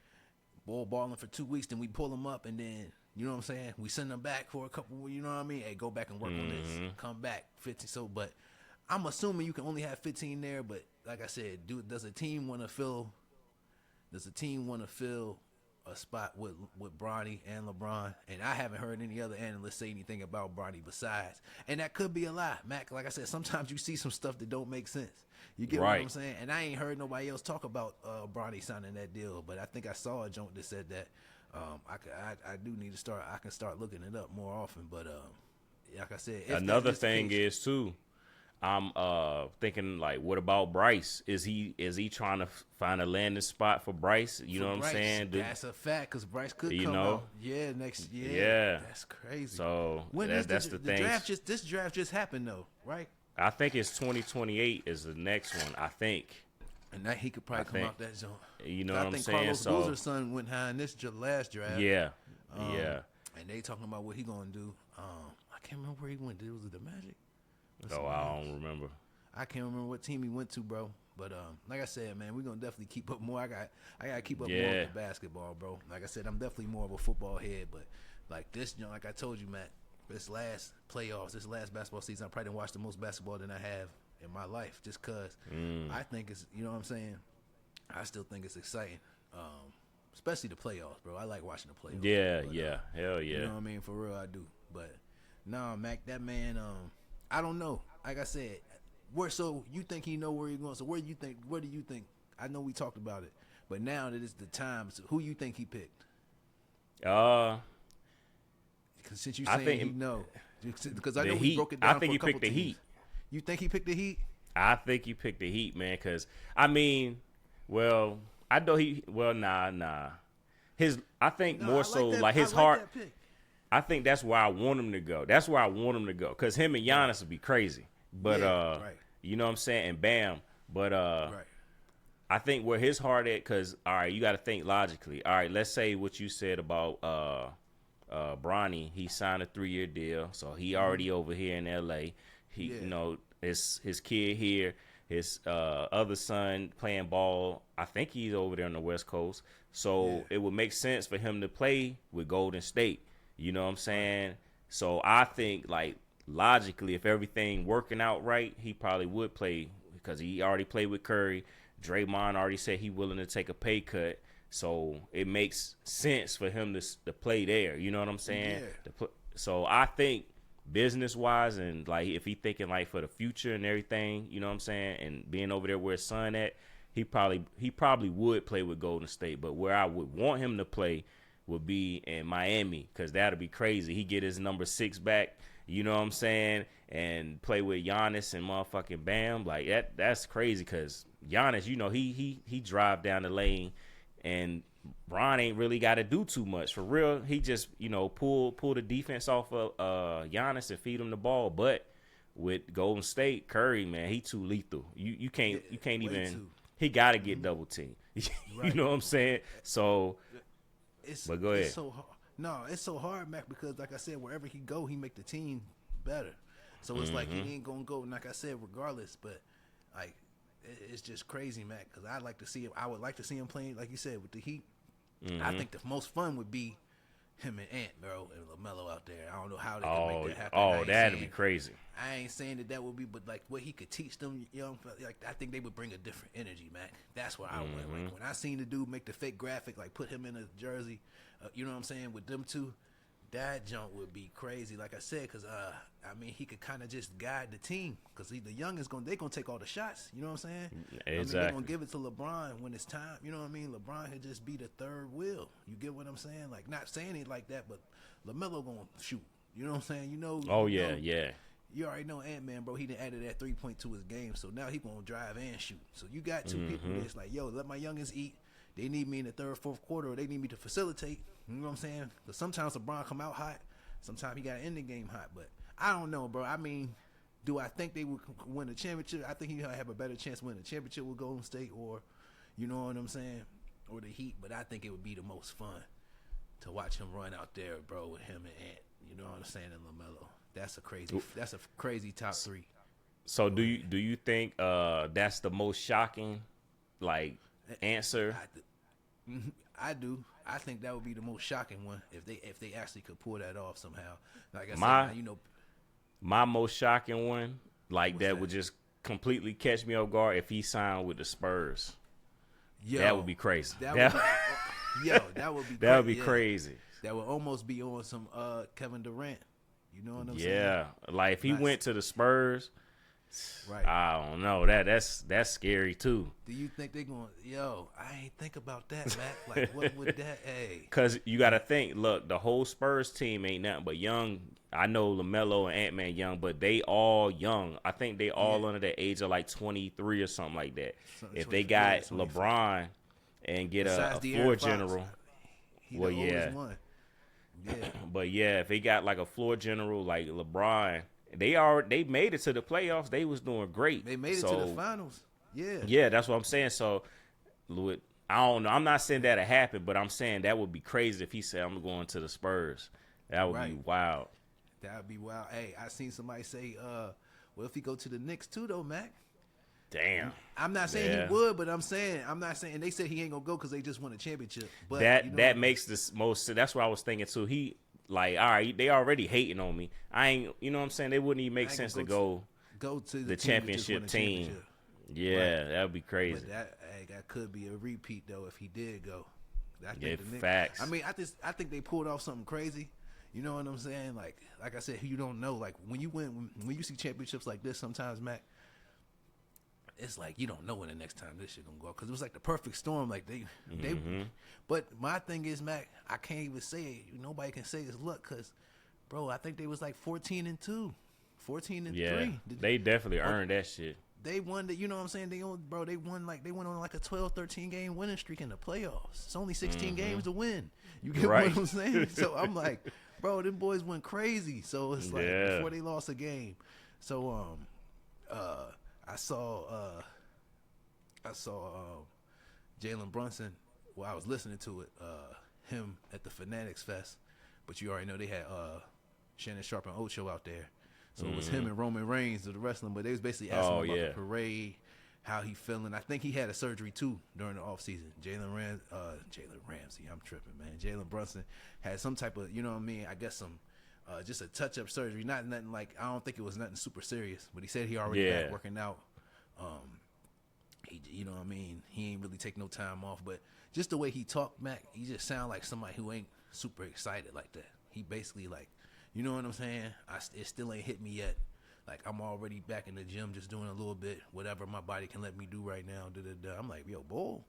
balling for 2 weeks, then we pull them up, and then you know what I'm saying, we send them back for a couple. You know what I mean? Hey, go back and work on this. Come back 15. So, but I'm assuming you can only have 15 there. But like I said, does a team want to fill a spot with Bronny and LeBron? And I haven't heard any other analysts say anything about Bronny besides. And that could be a lie, Mac. Like I said, sometimes you see some stuff that don't make sense. You get what I'm saying? And I ain't heard nobody else talk about Bronny signing that deal. But I think I saw a joint that said that I do need to start. I can start looking it up more often. But like I said, another thing is too, I'm thinking, like, what about Bryce? Is he trying to find a landing spot for Bryce? You know what I'm saying? That's a fact, because Bryce could come out. Yeah, next year. Yeah, that's crazy. So that's the thing. This draft just happened though, right? I think it's 2028 is the next one. I think. And that he could probably come out that zone. You know what I'm saying? Carlos Boozer's son went high in this last draft. Yeah. And they talking about what he gonna do. I can't remember where he went. Was it the Magic? I don't remember. I can't remember what team he went to, bro. But like I said, man, we're gonna definitely keep up more. I gotta keep up more with the basketball, bro. Like I said, I'm definitely more of a football head, but like this, like I told you, Matt, this last playoffs, this last basketball season, I probably didn't watch the most basketball than I have in my life, just cause I think it's, you know what I'm saying, I still think it's exciting, especially the playoffs, bro. I like watching the playoffs. Yeah, hell yeah. You know what I mean? For real, I do. But no, Mac, that man, I don't know. Like I said, so you think he know where he's going? So where do you think? I know we talked about it, but now that it's the time, so who you think he picked? Since you saying he know, because I know he broke it down. I think for he a couple picked the teams. Heat. You think he picked the Heat? I think he picked the Heat, man, because, I mean, well, I know nah. I think more so, like, his heart, I think that's where I want him to go. That's where I want him to go, because him and Giannis would be crazy. But, you know what I'm saying? And Bam. But, I think where his heart at, because, all right, you got to think logically. All right, let's say what you said about Bronny. He signed a 3-year deal, so he already over here in L.A. You know, his kid here, his other son playing ball. I think he's over there on the West Coast. So it would make sense for him to play with Golden State. You know what I'm saying? So I think, like, logically, if everything working out right, he probably would play, because he already played with Curry. Draymond already said he willing to take a pay cut. So it makes sense for him to play there. You know what I'm saying? Yeah. So I think business-wise, and, like, if he thinking, like, for the future and everything, you know what I'm saying, and being over there where his son at, he probably would play with Golden State. But where I would want him to play would be in Miami, because that'd be crazy. He get his number 6 back, you know what I'm saying, and play with Giannis and motherfucking Bam. Like, that's crazy, because Giannis, you know, he drive down the lane, and Bron ain't really got to do too much. For real, he just, you know, pull the defense off of Giannis and feed him the ball. But with Golden State, Curry, man, he too lethal. You can't even too. He got to get double teamed. You know what I'm saying? So, but go ahead. It's so hard. No, it's so hard, Mac, because, like I said, wherever he go, he make the team better. So it's like he ain't gonna go, like I said, regardless. But, like, it's just crazy, Mac, because I like to see him. I would like to see him playing, like you said, with the Heat. I think the most fun would be him and Ant, bro, and LaMelo out there. I don't know how they can make that happen. Oh, that'd be crazy. I ain't saying that would be, but, like, what he could teach them, young, like, I think they would bring a different energy, Mac. That's what I want. Like, when I seen the dude make the fake graphic, like, put him in a jersey, you know what I'm saying, with them two, that jump would be crazy, like I said, because, I mean, he could kind of just guide the team, because the young is they going to take all the shots, you know what I'm saying? Exactly. I mean, they're going to give it to LeBron when it's time, you know what I mean? LeBron could just be the third wheel. You get what I'm saying? Like, not saying it like that, but LaMelo going to shoot. You know what I'm saying? You know. Oh, you yeah, know, yeah. You already know Ant-Man, bro. He done added that 3-point to his game, so now he going to drive and shoot. So you got two people that's like, yo, let my youngins eat. They need me in the third, fourth quarter, or they need me to facilitate. You know what I'm saying? Because sometimes LeBron come out hot. Sometimes he got to end the game hot. But I don't know, bro. I mean, do I think they would win the championship? I think he'll have a better chance winning the championship with Golden State, or, you know what I'm saying, or the Heat. But I think it would be the most fun to watch him run out there, bro, with him and Ant. You know what I'm saying, and LaMelo. That's a crazy top 3. So do you think that's the most shocking, like, answer? I do. I think that would be the most shocking one if they actually could pull that off somehow. Like I said, you know, my most shocking one, like, that would just completely catch me off guard, if he signed with the Spurs. That would be crazy. That would be crazy. That would almost be on some Kevin Durant. You know what I'm saying? Yeah, like, if he went to the Spurs, right? I don't know. That's scary too. Do you think they're going? Yo, I ain't think about that, Mac. Like, what would that? Hey, because you got to think. Look, the whole Spurs team ain't nothing but young. I know LaMelo and Ant-Man young, but they all young. I think they all under the age of like 23 or something like that. If they got LeBron and get a floor general, well, yeah. Yeah. But yeah, if they got like a floor general like LeBron, they made it to the playoffs. They was doing great. They made it to the finals. Yeah. Yeah, that's what I'm saying. So, I don't know. I'm not saying that'll happen, but I'm saying that would be crazy if he said, I'm going to the Spurs. That would be wild. That would be wild. Hey, I seen somebody say, what if he go to the Knicks too, though, Mac? Damn. I'm not saying he would, but I'm not saying they said he ain't gonna go because they just won a championship. But that makes this most. That's what I was thinking too. He, like, all right, they already hating on me. I ain't, you know what I'm saying? They wouldn't even make sense to go to the championship team. Yeah, that would be crazy. But that could be a repeat though if he did go. Facts. I mean, I think they pulled off something crazy. You know what I'm saying? Like I said, you don't know. Like when you see championships like this, sometimes, Mac, it's like you don't know when the next time this shit gonna go, because it was like the perfect storm. Like they. But my thing is, Mac, I can't even say it. Nobody can say it's luck, because, bro, I think they was like 14-2, 14-3. Yeah, they definitely earned that shit. they won the, you know what I'm saying? They won on like a 12, 13 game winning streak in the playoffs. It's only 16 games to win. You get Right. what I'm saying? So I'm like, bro, them boys went crazy. So it's like before they lost a game. So I saw Jalen Brunson. Well, I was listening to it, him at the Fanatics Fest, but you already know they had Shannon Sharp and Ocho out there. So it was him and Roman Reigns of the wrestling, but they was basically asking him about the parade, how he feeling. I think he had a surgery too during the offseason. Jalen Ramsey, I'm tripping, man. Jalen Brunson had some type of, you know what I mean, I guess some just a touch-up surgery. Not nothing like, I don't think it was nothing super serious, but he said he already back working out. He, you know what I mean, he ain't really take no time off, but just the way he talked, Mac, he just sound like somebody who ain't super excited like that. He basically like, you know what I'm saying? It still ain't hit me yet. Like, I'm already back in the gym just doing a little bit, whatever my body can let me do right now. I'm like, yo, Bull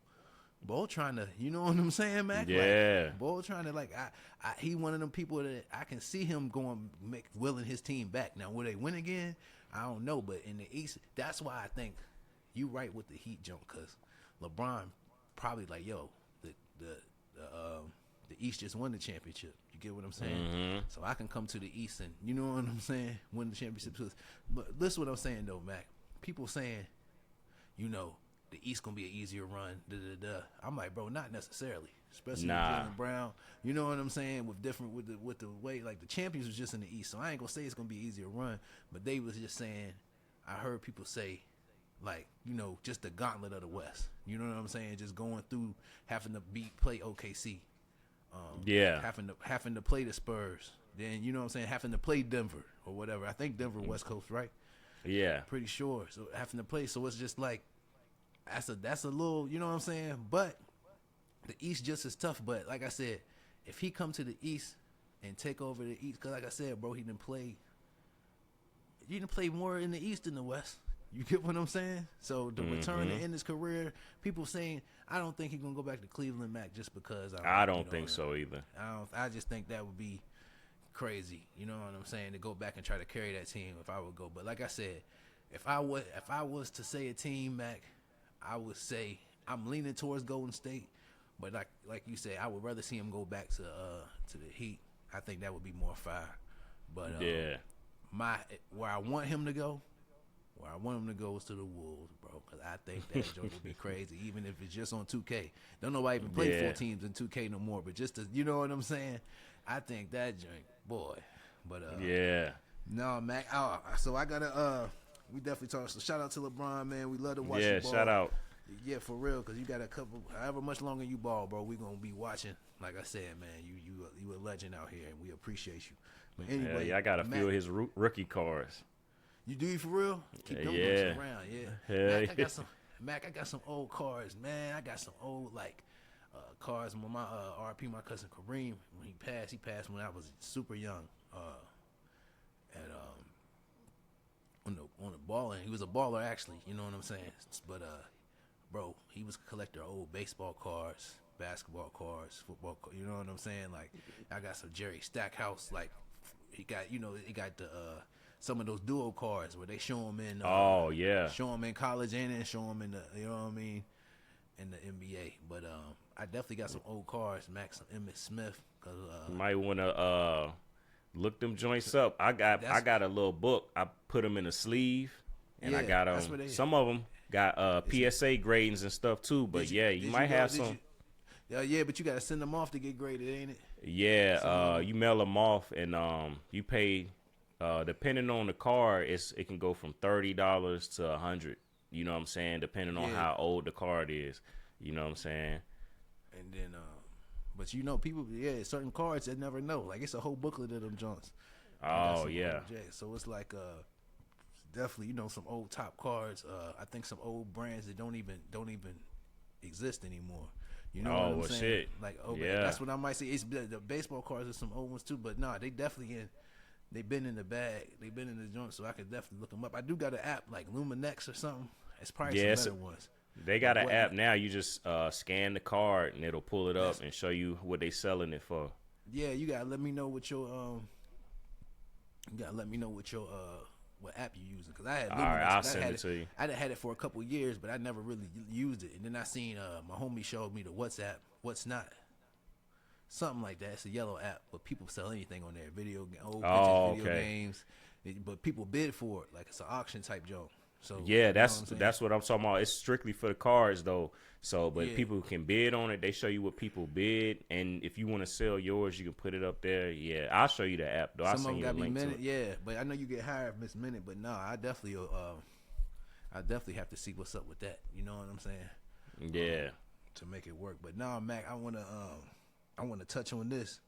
trying to, you know what I'm saying, Mac? Yeah. Like, Bull trying to, like, he one of them people that I can see him willing his team back. Now, will they win again? I don't know, but in the East, that's why I think you right with the Heat jump, because LeBron probably like, yo, the East just won the championship. You get what I'm saying? So I can come to the East and, you know what I'm saying, win the championship. But listen what I'm saying, though, Mac. People saying, you know, the East going to be an easier run, I'm like, bro, not necessarily. Especially with Jaylen Brown. You know what I'm saying? With the way, like, the champions was just in the East. So I ain't going to say it's going to be an easier run. But they was just saying, I heard people say, like, you know, just the gauntlet of the West. You know what I'm saying? Just going through having to play OKC. Having to play the Spurs. Then, you know what I'm saying, having to play Denver or whatever. I think Denver West Coast, right? Yeah. Pretty sure. So having to play. So it's just like, that's a little, you know what I'm saying? But the East just as tough. But like I said, if he come to the East and take over the East, because like I said, bro, he didn't play more in the East than the West. You get what I'm saying? So the return to end his career, people saying, I don't think he's gonna go back to Cleveland, Mac, just because I don't think so either. I just think that would be crazy. You know what I'm saying? To go back and try to carry that team if I would go. But like I said, if I was to say a team, Mac, I would say I'm leaning towards Golden State. But like you said, I would rather see him go back to the Heat. I think that would be more fire. But where I want him to go is to the Wolves, bro, because I think that joke would be crazy, even if it's just on 2K. Don't nobody even play 4 teams in 2K no more, but just to, you know what I'm saying? I think that joint, boy. But no, Mac. So I gotta we definitely talk. So shout out to LeBron, man. We love to watch you ball. Shout out. Yeah, for real, because you got a couple, however much longer you ball, bro, we going to be watching. Like I said, man, you a legend out here, and we appreciate you. But anyway, I got a few of his rookie cards. You do for real? Keep them around, Mac, I got some old cards, man. I got some old, like, cards. When my RP, my cousin Kareem, when he passed when I was super young. On the balling, he was a baller actually. You know what I'm saying? But bro, he was a collector of old baseball cards, basketball cards, football cards. You know what I'm saying? Like, I got some Jerry Stackhouse. Like, he got the some of those duo cards where they show him in. Show him in college and then show him in the, you know what I mean, in the NBA. But I definitely got some old cards, Max, some Emmitt Smith. Cause you might want to look them joints up. I got a little book. I put them in a sleeve, and I got them. Some of them got PSA gradings and stuff too. But you might have some. Yeah, but you got to send them off to get graded, ain't it? Yeah, you mail them off, and you pay. Depending on the card, it can go from $30 to $100. You know what I'm saying? Depending on how old the card is. You know what I'm saying? And then, but you know, people, certain cards they never know. Like, it's a whole booklet of them joints. Oh yeah. So it's like definitely, you know, some old top cards. I think some old brands that don't even exist anymore. You know what I'm saying? Shit. Like, that's what I might say. It's the baseball cards are some old ones too, but nah, they definitely they've been in the bag. They've been in the joint, so I could definitely look them up. I do got an app like Luminex or something. It's probably some better ones. They got an app now. You just scan the card and it'll pull it up and show you what they selling it for. Yeah, you gotta let me know what your what app you using, because I had All Luminous. right, I'll I send had it to you. I had it for a couple years, but I never really used it. And then I seen my homie showed me the WhatsApp, What's Not, something like that. It's a yellow app, but people sell anything on there. Old pictures, video games, but people bid for it like it's an auction type joke. So Yeah, that's what I'm talking about. It's strictly for the cards though. So, but Yeah. people can bid on it. They show you what people bid, and if you want to sell yours, you can put it up there. Yeah, I'll show you the app though. I'll Some of send them you a got me link to minute, it. yeah. But I know you get hired Miss Minute, but no, I definitely have to see what's up with that. You know what I'm saying? Yeah. To make it work. But now, Mac, I wanna touch on this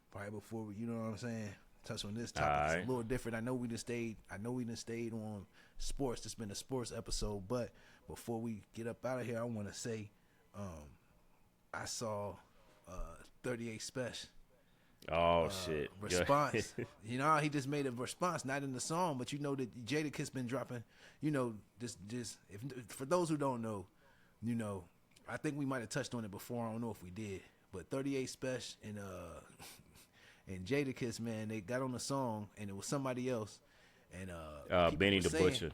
probably before we, you know what I'm saying? Touch on this topic. Alright. It's a little different. I know we done stayed on sports. It's been a sports episode, but before we get up out of here, I want to say, I saw 38 Special. Oh shit. Response. You know, he just made a response, not in the song, but you know that Jadakiss been dropping, you know, just if for those who don't know, you know, I think we might have touched on it before. I don't know if we did, but 38 Special and Jadakiss, man, they got on the song and it was somebody else, and Benny the Butcher.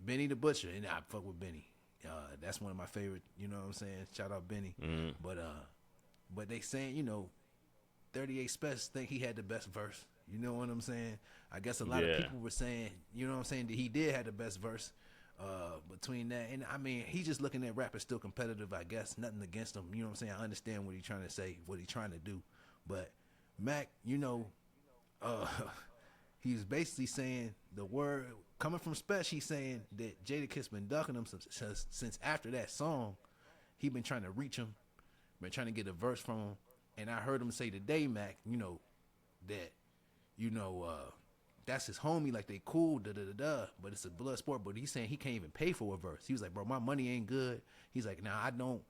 Benny the Butcher, and I fuck with Benny. That's one of my favorite. You know what I'm saying? Shout out Benny. Mm-hmm. But they saying, you know, 38 Special think he had the best verse. You know what I'm saying? I guess a lot of people were saying, you know what I'm saying, that he did have the best verse. Between that, and I mean, he's just looking at rap as still competitive. I guess nothing against him. You know what I'm saying? I understand what he's trying to say, what he's trying to do, but Mac, you know, he's basically saying the word coming from Special. He's saying that Jadakiss been ducking him since after that song. He been trying to reach him, been trying to get a verse from him, and I heard him say today, Mac, you know, that, you know, that's his homie, like they cool, but it's a blood sport. But he's saying he can't even pay for a verse. He was like, bro, my money ain't good. He's like, nah, I don't.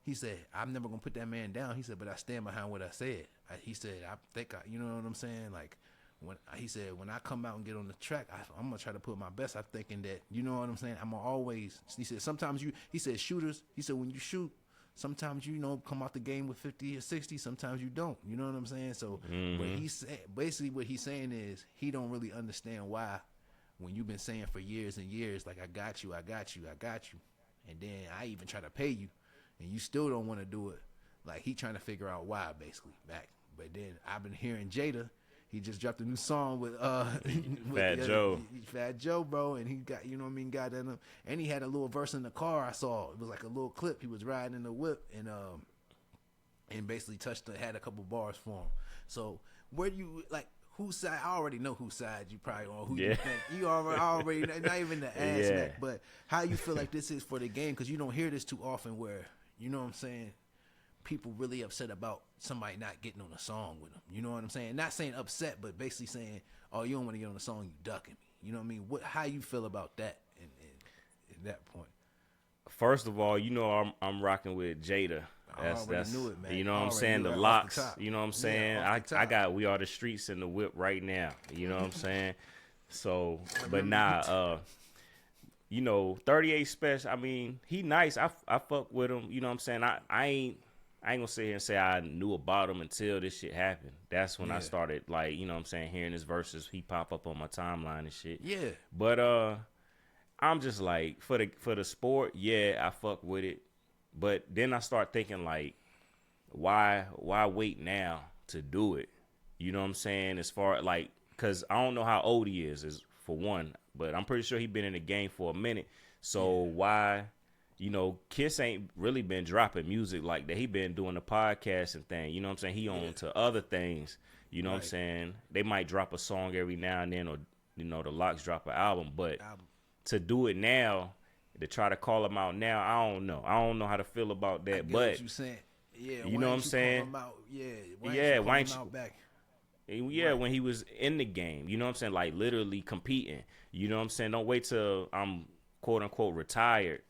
He said, I'm never gonna put that man down. He said, but I stand behind what I said. He said, I think you know what I'm saying? Like, he said, when I come out and get on the track, I'm gonna try to put my best. I'm thinking that, you know what I'm saying? I'm gonna always. He said, sometimes he said, shooters. He said, when you shoot, sometimes you know come out the game with 50 or 60. Sometimes you don't. You know what I'm saying? So, but he said basically what he's saying is he don't really understand why, when you've been saying for years and years, like I got you, and then I even try to pay you, and you still don't want to do it. Like he trying to figure out why, basically, back. But then I've been hearing Jada. He just dropped a new song with Fat Joe, bro, and he got, you know what I mean, got that, and he had a little verse in the car. I saw it was like a little clip. He was riding in the whip and basically had a couple bars for him. So where do you like? Whose side? I already know whose side you probably on. Who you think you already not even the ass back, but how you feel like this is for the game, because you don't hear this too often. Where, you know what I'm saying, people really upset about somebody not getting on a song with them. You know what I'm saying? Not saying upset, but basically saying, oh, you don't want to get on the song, you ducking me. You know what I mean? How you feel about that in that point? First of all, you know I'm rocking with Jada. That's knew it, man. You know what I'm saying? The locks. You know what I'm saying? I got We Are the Streets in the whip right now. You know what I'm saying? So, but you know, 38 Special. I mean, he nice. I fuck with him. You know what I'm saying? I ain't gonna sit here and say I knew about him until this shit happened. That's when I started, like, you know what I'm saying, hearing his verses. He pop up on my timeline and shit. Yeah. But I'm just like, for the sport, I fuck with it. But then I start thinking, like, why wait now to do it? You know what I'm saying? As far, like, because I don't know how old he is for one, but I'm pretty sure he been in the game for a minute. So why, you know, Kiss ain't really been dropping music like that. He been doing the podcast and thing. You know what I'm saying? He on to other things. You know what I'm saying? They might drop a song every now and then, or, you know, the Locks drop an album. But to do it now, to try to call him out now, I don't know. I don't know how to feel about that. But what you saying? Yeah, you know what I'm saying? Why ain't you back? Yeah, when he was in the game, you know what I'm saying? Like, literally competing. You know what I'm saying? Don't wait till I'm quote unquote retired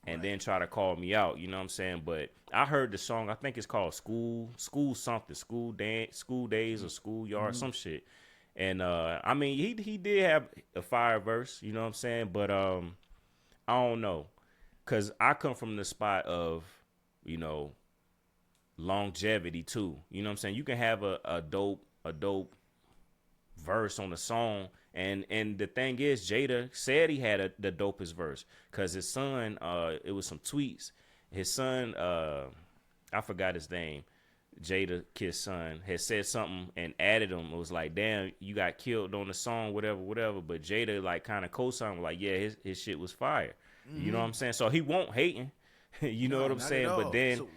and then try to call me out. You know what I'm saying? But I heard the song. I think it's called School something, School Days or Schoolyard, some shit. And I mean, he did have a fire verse. You know what I'm saying? But I don't know, cause I come from the spot of, you know, longevity too. You know what I'm saying? You can have a dope verse on a song And the thing is, Jada said he had the dopest verse because his son, it was some tweets. His son, I forgot his name, Jada Kid's son, had said something and added him. It was like, damn, you got killed on the song, whatever. But Jada like kind of co-signed, like, yeah, his shit was fire. You know what I'm saying? So he won't hating. You know what I'm saying? But then,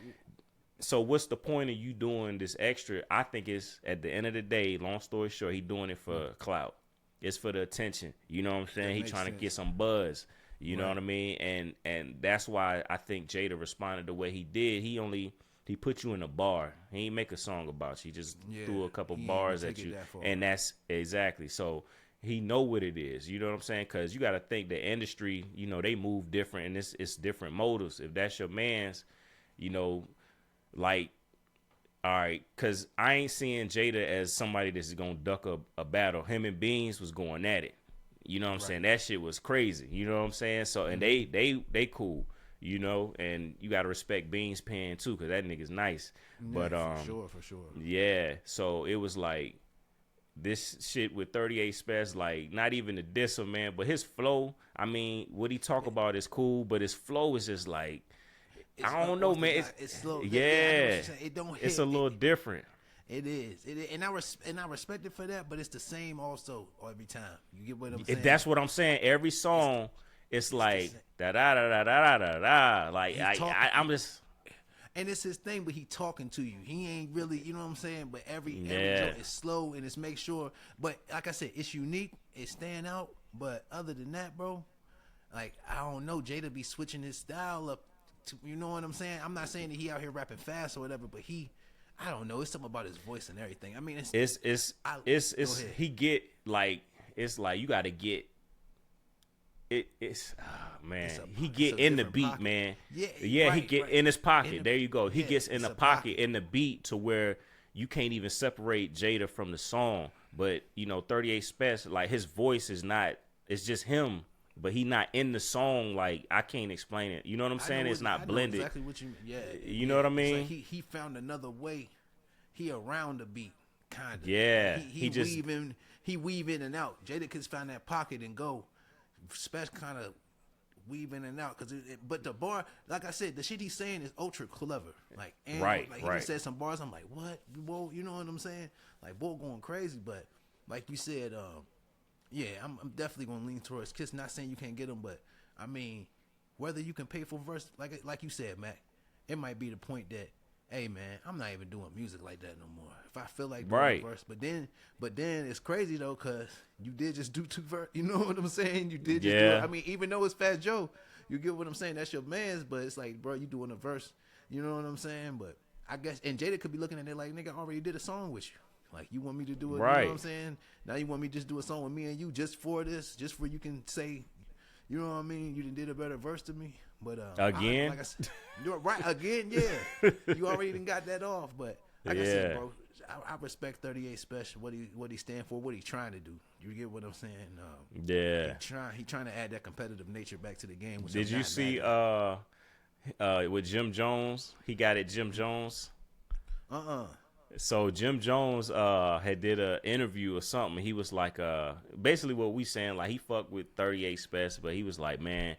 so what's the point of you doing this extra? I think it's at the end of the day, long story short, he doing it for clout. It's for the attention. You know what I'm saying? He trying to get some buzz. You know what I mean? And that's why I think Jada responded the way he did. He put you in a bar. He ain't make a song about you. He just threw a couple bars at you. And that's exactly. So he know what it is. You know what I'm saying? Because you got to think the industry, you know, they move different and it's different motives. If that's your man's, you know, like, all right, because I ain't seeing Jada as somebody that's going to duck a battle. Him and Beans was going at it. You know what I'm saying? That shit was crazy. You know what I'm saying? So, and they cool, you know, and you got to respect Beans' pen too, because that nigga's nice. Yeah, but, for sure. Yeah. So it was like this shit with 38 Special, like not even a diss him, man, but his flow, I mean, what he talk about is cool, but his flow is just like, I don't know, man. It's slow. Yeah, it don't hit. It's a little different. It is. And I respect it for that, but it's the same also every time. You get what I'm saying? That's what I'm saying. Every song, it's like da da da da da da da. Like I'm just. And it's his thing, but he talking to you. He ain't really, you know what I'm saying? But every joke is slow and it's make sure. But like I said, it's unique. It's stand out. But other than that, bro, like I don't know. Jada be switching his style up. You know what I'm saying? I'm not saying that he out here rapping fast or whatever, but I don't know. It's something about his voice and everything. I mean, it's he get like, it's like you got to get it. It's man, he get in the beat, pocket. Man. Yeah, right, he get in his pocket. There you go. He gets in the pocket in the beat to where you can't even separate Jada from the song. But you know, 38 Special, like his voice is not. It's just him. But he not in the song, like I can't explain it. You know what I'm saying? It's not blended. Exactly what you mean. Yeah. You know what I mean? Like he found another way. He around the beat, kind of. Yeah. He weave in and out. Jadakiss found that pocket and go. Special kind of weave in and out but the bar, like I said, the shit he's saying is ultra clever. Like he just said some bars. I'm like, what? Whoa, you know what I'm saying? Like, boy, going crazy. But like you said, yeah, I'm definitely gonna lean towards Kiss. Not saying you can't get them, but I mean, whether you can pay for verse, like you said, Mac, it might be the point that, hey man, I'm not even doing music like that no more. If I feel like doing a verse, but then it's crazy though, cause you did just do 2 verse. You know what I'm saying? You did just do it. I mean, even though it's Fat Joe, you get what I'm saying. That's your man's, but it's like, bro, you doing a verse. You know what I'm saying? But I guess, and Jada could be looking at it like, nigga, I already did a song with you. Like, you want me to do it, right. You know what I'm saying? Now you want me to just do a song with me and you just for this, just for you can say, you know what I mean? You did a better verse to me. But again? Like I said, you're right, again, yeah. You already done got that off. But like I said, bro, I respect 38 Special, what he stand for, what he trying to do. You get what I'm saying? He trying to add that competitive nature back to the game. Did you see with Jim Jones? He got it, Jim Jones. So Jim Jones had did an interview or something. He was like, basically what we saying, like he fucked with 38 Special, but he was like, man,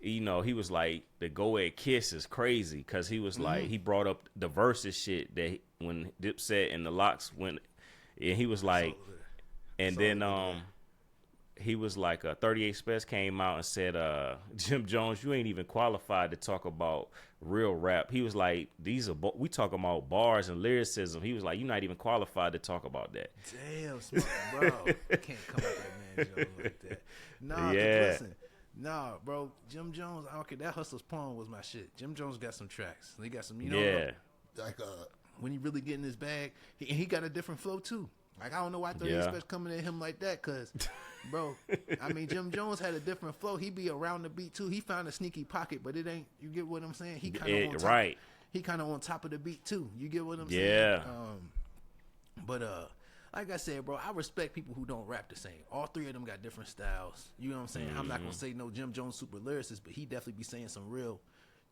you know, he was like, the Go Ahead Kiss is crazy, because he was like, he brought up the versus shit that when Dipset and the Locks went, and he was like, and then he was like, 38 Special came out and said, Jim Jones, you ain't even qualified to talk about real rap. He was like, we talking about bars and lyricism. He was like, you're not even qualified to talk about that. Damn, smart, bro. Can't come at that man Jones like that. Nah, listen. Nah, bro. Jim Jones, I don't care. That Hustler's Pawn was my shit. Jim Jones got some tracks. He got some, you know, like when he really get in his bag, he got a different flow too. Like, I don't know why 38 Special coming at him like that, because, bro, I mean, Jim Jones had a different flow. He be around the beat, too. He found a sneaky pocket, but it ain't, you get what I'm saying? He kind of on top. Right. He kind of on top of the beat, too. You get what I'm saying? Yeah. But like I said, bro, I respect people who don't rap the same. All 3 of them got different styles. You know what I'm saying? I'm not going to say no Jim Jones super lyricist, but he definitely be saying some real,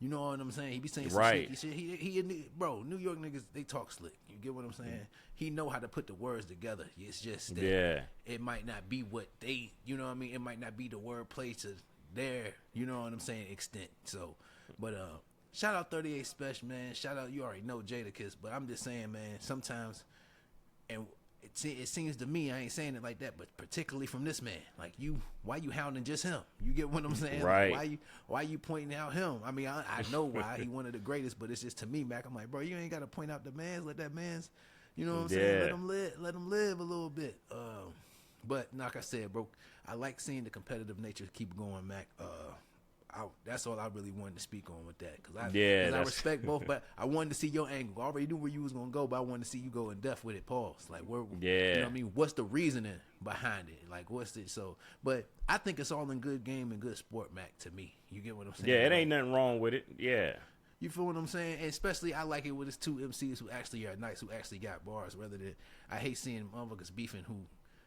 You know what I'm saying? He be saying some Right. shit. Bro, New York niggas, they talk slick. You get what I'm saying? He know how to put the words together. It's just that it might not be what they, you know what I mean? It might not be the word play to their, you know what I'm saying, extent. So, but shout out 38 Special, man. Shout out, you already know Jadakiss, but I'm just saying, man, sometimes, and it seems to me, I ain't saying it like that, but particularly from this man, like why you hounding just him? You get what I'm saying? Right. Like, why you pointing out him? I mean, I know why he one of the greatest, but it's just to me, Mac. I'm like, bro, you ain't got to point out the man's. Let that man's, you know what I'm saying? Let him live a little bit. But like I said, bro, I like seeing the competitive nature keep going, Mac. That's all I really wanted to speak on with that, because I respect both, but I wanted to see your angle. I already knew where you was gonna go, but I wanted to see you go in depth with it. Pause. Like, where? You know what I mean? What's the reasoning behind it? Like, what's it? So, but I think it's all in good game and good sport, Mac. To me, you get what I'm saying? Yeah, it ain't nothing wrong with it. Yeah. You feel what I'm saying? And especially, I like it with his two MCs who actually are nice, who actually got bars. Rather than, I hate seeing motherfuckers beefing who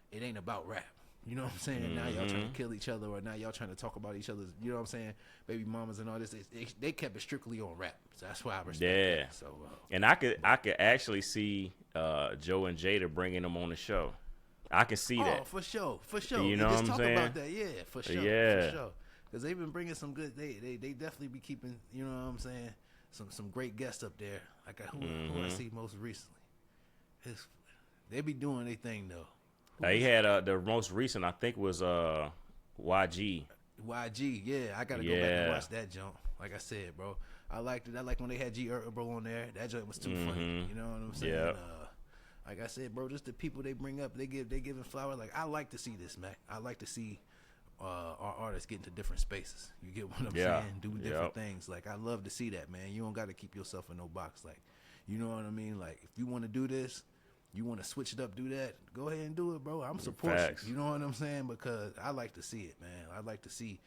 it ain't about rap. You know what I'm saying? Now y'all trying to kill each other, or now y'all trying to talk about each other's, you know what I'm saying, baby mamas and all this. They kept it strictly on rap. So that's why I respect that. So, and I could actually see Joe and Jada bringing them on the show. I can see that. Oh, for sure. You know what I'm talk saying? about that. Yeah, for sure. Yeah. For sure. Because they've been bringing some good, they definitely be keeping, you know what I'm saying, some great guests up there. Like who I see most recently. They be doing their thing, though. He had the most recent, I think, was YG. YG, yeah. I gotta go back and watch that jump. Like I said, bro, I liked it. I like when they had G bro on there. That joint was too funny. You know what I'm saying? Yeah. Like I said, bro, just the people they bring up, they giving flowers. Like, I like to see this, Mac. I like to see our artists get into different spaces. You get what I'm saying? Do different things. Like, I love to see that, man. You don't got to keep yourself in no box. Like, you know what I mean? Like, if you want to do this, you want to switch it up, do that, go ahead and do it, bro. I'm supporting you. You know what I'm saying? Because I like to see it, man. I like to see,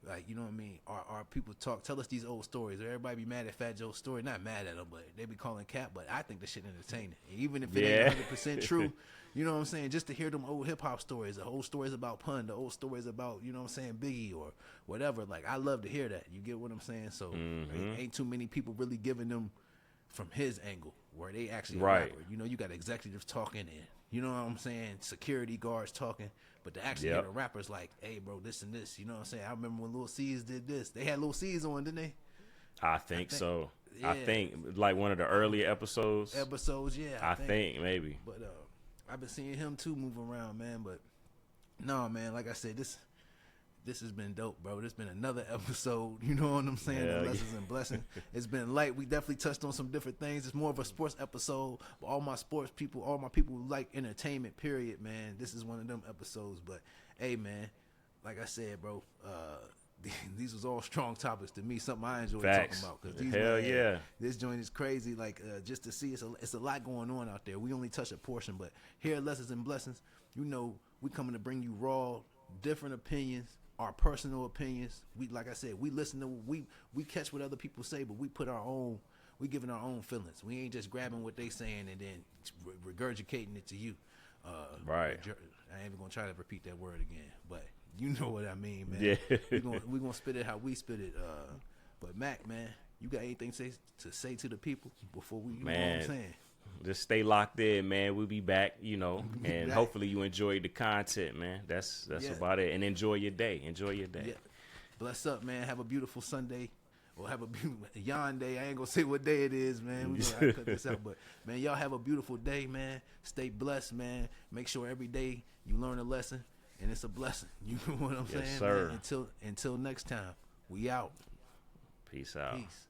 like, you know what I mean? Our people tell us these old stories. Everybody be mad at Fat Joe's story. Not mad at him, but they be calling cap. But I think the shit entertaining. Even if it ain't 100% true, you know what I'm saying? Just to hear them old hip-hop stories, the old stories about Pun, the old stories about, you know what I'm saying, Biggie or whatever. Like, I love to hear that. You get what I'm saying? So ain't too many people really giving them from his angle, where they actually rapper. You know, you got executives talking and, you know what I'm saying, security guards talking, but to actually hear the rappers like, hey, bro, this and this, you know what I'm saying? I remember when Lil C's did this. They had Lil C's on, didn't they? I think so. Yeah. I think, like, one of the earlier episodes. Yeah. I think maybe. But I've been seeing him, too, move around, man. But, no, man, like I said, this has been dope, bro. This been another episode. You know what I'm saying? The lessons and blessings. It's been light. We definitely touched on some different things. It's more of a sports episode. But all my sports people, all my people who like entertainment, period, man. This is one of them episodes. But, hey, man, like I said, bro, these was all strong topics to me. Something I enjoy talking about. Cause this joint is crazy. Like, just to see, it's a lot going on out there. We only touch a portion. But here at Lessons and Blessings, you know, we coming to bring you raw, different opinions. Our personal opinions. We, like I said, we listen to, we catch what other people say, but we put our own, we giving our own feelings. We ain't just grabbing what they saying and then regurgitating it to you. Right. I ain't even gonna try to repeat that word again, but you know what I mean, man. Yeah. we gonna spit it how we spit it. But Mac, man, you got anything to say to the people before we? You know what I'm saying? Just stay locked in, man. We'll be back, you know, and hopefully you enjoyed the content, man. That's about it. And enjoy your day. Yeah. Bless up, man. Have a beautiful Sunday. Or have a beautiful Yon day. I ain't gonna say what day it is, man. We gonna cut this out. But man, y'all have a beautiful day, man. Stay blessed, man. Make sure every day you learn a lesson and it's a blessing. You know what I'm saying? Yes, sir. Man? Until next time. We out. Peace out. Peace.